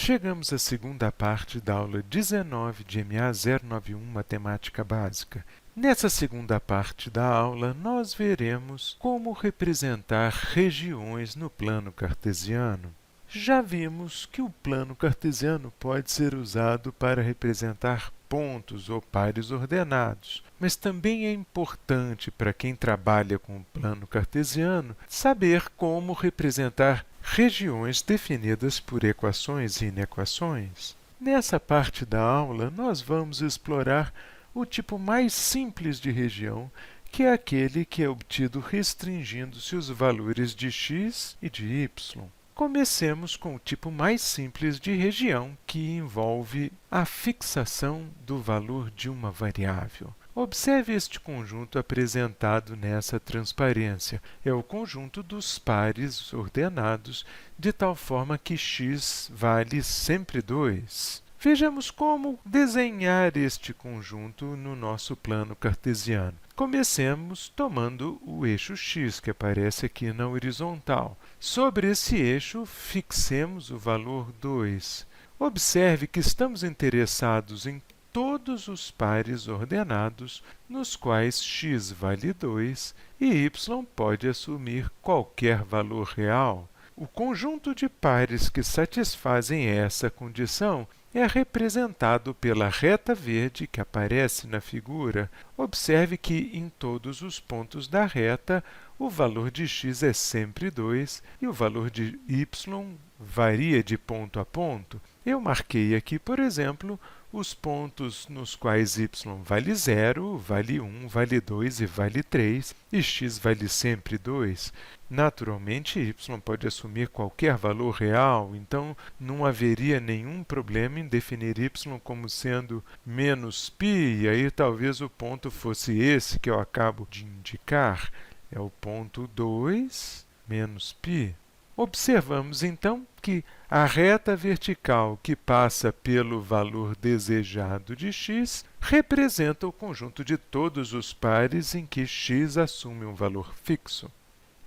Chegamos à segunda parte da aula 19 de MA 091 Matemática Básica. Nessa segunda parte da aula, nós veremos como representar regiões no plano cartesiano. Já vimos que o plano cartesiano pode ser usado para representar pontos ou pares ordenados, mas também é importante para quem trabalha com o plano cartesiano saber como representar regiões definidas por equações e inequações. Nessa parte da aula, nós vamos explorar o tipo mais simples de região, que é aquele que é obtido restringindo-se os valores de x e de y. Comecemos com o tipo mais simples de região, que envolve a fixação do valor de uma variável. Observe este conjunto apresentado nessa transparência. É o conjunto dos pares ordenados, de tal forma que x vale sempre 2. Vejamos como desenhar este conjunto no nosso plano cartesiano. Comecemos tomando o eixo x, que aparece aqui na horizontal. Sobre esse eixo, fixemos o valor 2. Observe que estamos interessados em todos os pares ordenados nos quais x vale 2 e y pode assumir qualquer valor real. O conjunto de pares que satisfazem essa condição é representado pela reta verde que aparece na figura. Observe que em todos os pontos da reta o valor de x é sempre 2 e o valor de y varia de ponto a ponto. Eu marquei aqui, por exemplo, os pontos nos quais y vale 0, vale 1, vale 2 e vale 3, e x vale sempre 2. Naturalmente, y pode assumir qualquer valor real, então não haveria nenhum problema em definir y como sendo menos π, e aí talvez o ponto fosse esse que eu acabo de indicar, é o ponto 2 menos π. Observamos, então, que a reta vertical que passa pelo valor desejado de x representa o conjunto de todos os pares em que x assume um valor fixo.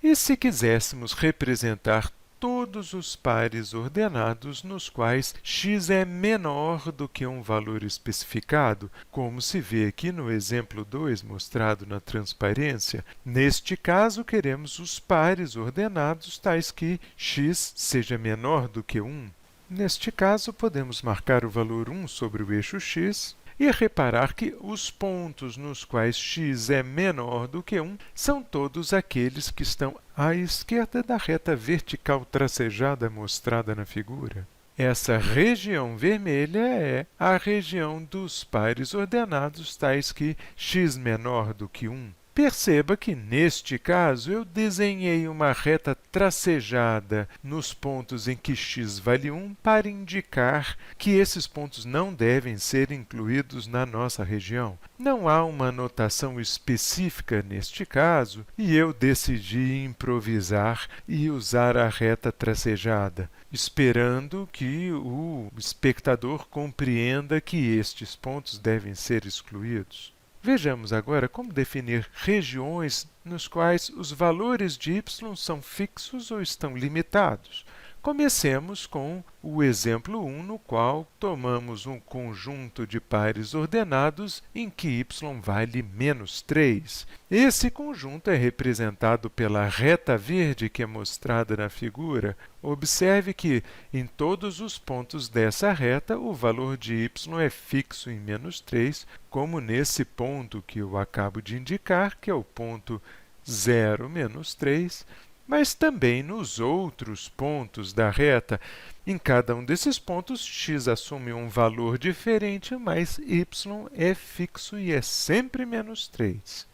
E se quiséssemos representar todos os pares ordenados nos quais x é menor do que um valor especificado, como se vê aqui no exemplo 2 mostrado na transparência, neste caso queremos os pares ordenados tais que x seja menor do que 1. Neste caso, podemos marcar o valor 1 sobre o eixo x, e reparar que os pontos nos quais x é menor do que 1 são todos aqueles que estão à esquerda da reta vertical tracejada mostrada na figura. Essa região vermelha é a região dos pares ordenados tais que x menor do que 1. Perceba que, neste caso, eu desenhei uma reta tracejada nos pontos em que x vale 1 para indicar que esses pontos não devem ser incluídos na nossa região. Não há uma notação específica neste caso e eu decidi improvisar e usar a reta tracejada, esperando que o espectador compreenda que estes pontos devem ser excluídos. Vejamos agora como definir regiões nos quais os valores de y são fixos ou estão limitados. Comecemos com o exemplo 1, no qual tomamos um conjunto de pares ordenados em que y vale menos 3. Esse conjunto é representado pela reta verde que é mostrada na figura. Observe que, em todos os pontos dessa reta, o valor de y é fixo em menos 3, como nesse ponto que eu acabo de indicar, que é o ponto 0, menos 3, mas também nos outros pontos da reta. Em cada um desses pontos, x assume um valor diferente, mas y é fixo e é sempre menos 3.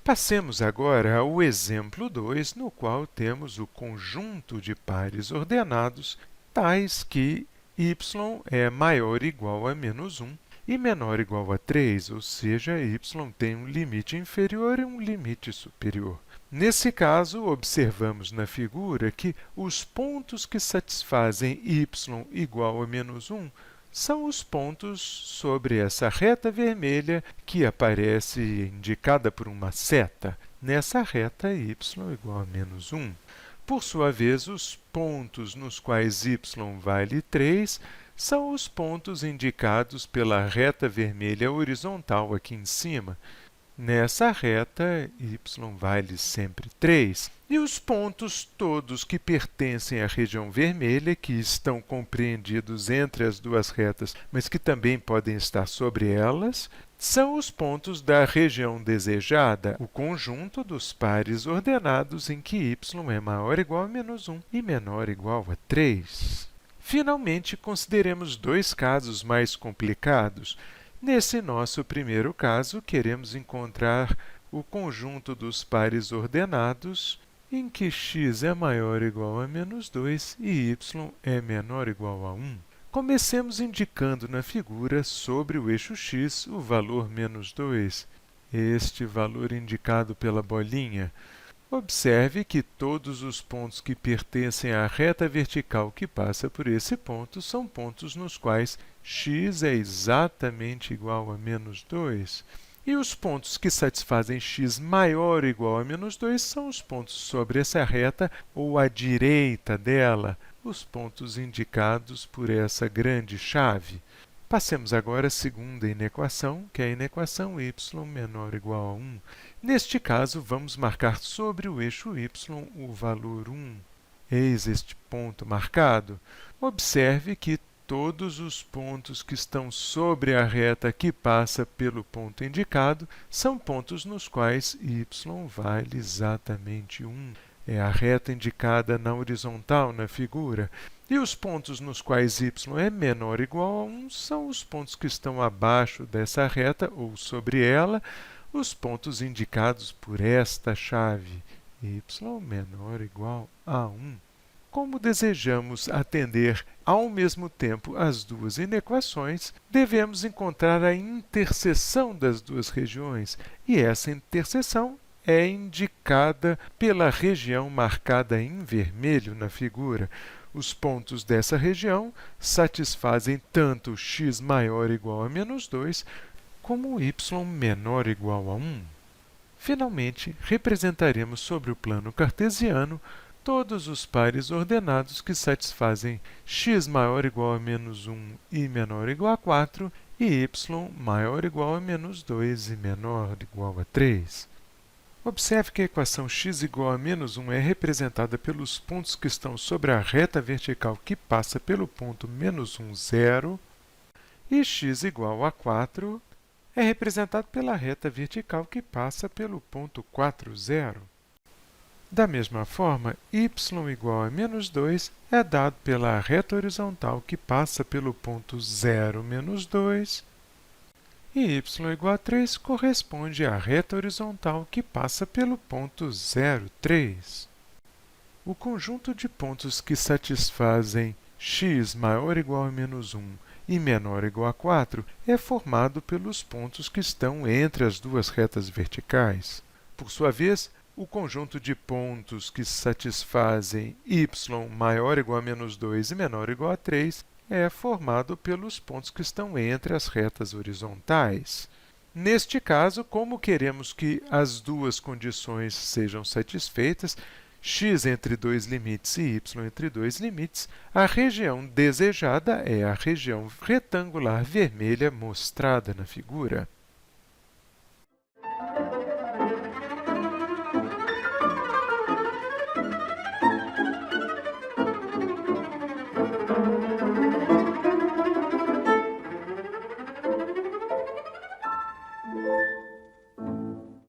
Passemos agora ao exemplo 2, no qual temos o conjunto de pares ordenados tais que y é maior ou igual a menos 1 e menor ou igual a 3, ou seja, y tem um limite inferior e um limite superior. Nesse caso, observamos na figura que os pontos que satisfazem y igual a menos 1 são os pontos sobre essa reta vermelha que aparece indicada por uma seta. Nessa reta, y igual a menos 1. Por sua vez, os pontos nos quais y vale 3 são os pontos indicados pela reta vermelha horizontal aqui em cima. Nessa reta, y vale sempre 3. E os pontos todos que pertencem à região vermelha, que estão compreendidos entre as duas retas, mas que também podem estar sobre elas, são os pontos da região desejada, o conjunto dos pares ordenados em que y é maior ou igual a menos 1 e menor ou igual a 3. Finalmente, consideremos dois casos mais complicados. Nesse nosso primeiro caso, queremos encontrar o conjunto dos pares ordenados em que x é maior ou igual a menos 2 e y é menor ou igual a 1. Comecemos indicando na figura, sobre o eixo x, o valor menos 2, este valor indicado pela bolinha. Observe que todos os pontos que pertencem à reta vertical que passa por esse ponto são pontos nos quais x é exatamente igual a menos 2. E os pontos que satisfazem x maior ou igual a menos 2 são os pontos sobre essa reta ou à direita dela, os pontos indicados por essa grande chave. Passemos agora à segunda inequação, que é a inequação y menor ou igual a 1. Neste caso, vamos marcar sobre o eixo y o valor 1. Eis este ponto marcado. Observe que todos os pontos que estão sobre a reta que passa pelo ponto indicado são pontos nos quais y vale exatamente 1. É a reta indicada na horizontal na figura. E os pontos nos quais y é menor ou igual a 1 são os pontos que estão abaixo dessa reta ou sobre ela, os pontos indicados por esta chave, y menor ou igual a 1. Como desejamos atender ao mesmo tempo as duas inequações, devemos encontrar a interseção das duas regiões, e essa interseção é indicada pela região marcada em vermelho na figura. Os pontos dessa região satisfazem tanto x maior ou igual a menos 2, como y menor ou igual a 1. Finalmente, representaremos sobre o plano cartesiano todos os pares ordenados que satisfazem x maior ou igual a menos 1 e menor ou igual a 4 e y maior ou igual a menos 2 e menor ou igual a 3. Observe que a equação x igual a menos 1 é representada pelos pontos que estão sobre a reta vertical que passa pelo ponto menos 1, 0, e x igual a 4 é representado pela reta vertical que passa pelo ponto 4, 0. Da mesma forma, y igual a menos 2 é dado pela reta horizontal que passa pelo ponto 0, menos 2, e y igual a 3 corresponde à reta horizontal que passa pelo ponto 0, 3. O conjunto de pontos que satisfazem x maior ou igual a menos 1 e menor ou igual a 4 é formado pelos pontos que estão entre as duas retas verticais. Por sua vez, o conjunto de pontos que satisfazem y maior ou igual a menos 2 e menor ou igual a 3 é formado pelos pontos que estão entre as retas horizontais. Neste caso, como queremos que as duas condições sejam satisfeitas, x entre dois limites e y entre dois limites, a região desejada é a região retangular vermelha mostrada na figura.